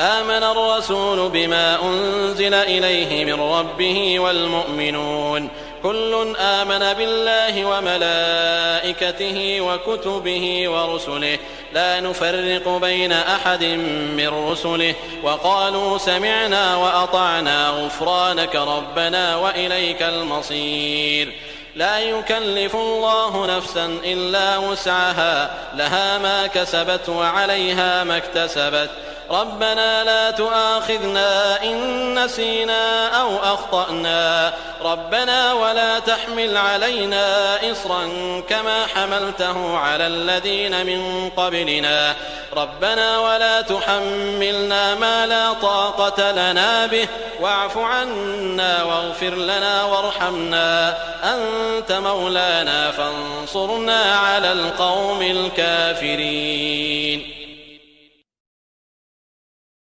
آمن الرسول بما أنزل إليه من ربه والمؤمنون كل آمن بالله وملائكته وكتبه ورسله لا نفرق بين أحد من رسله وقالوا سمعنا وأطعنا غفرانك ربنا وإليك المصير. لا يكلف الله نفسا إلا وسعها لها ما كسبت وعليها ما اكتسبت ربنا لا تؤاخذنا إن نسينا أو أخطأنا ربنا ولا تحمل علينا إصرا كما حملته على الذين من قبلنا ربنا ولا تحملنا ما لا طاقة لنا به واعف عنا واغفر لنا وارحمنا أنت مولانا فانصرنا على القوم الكافرين.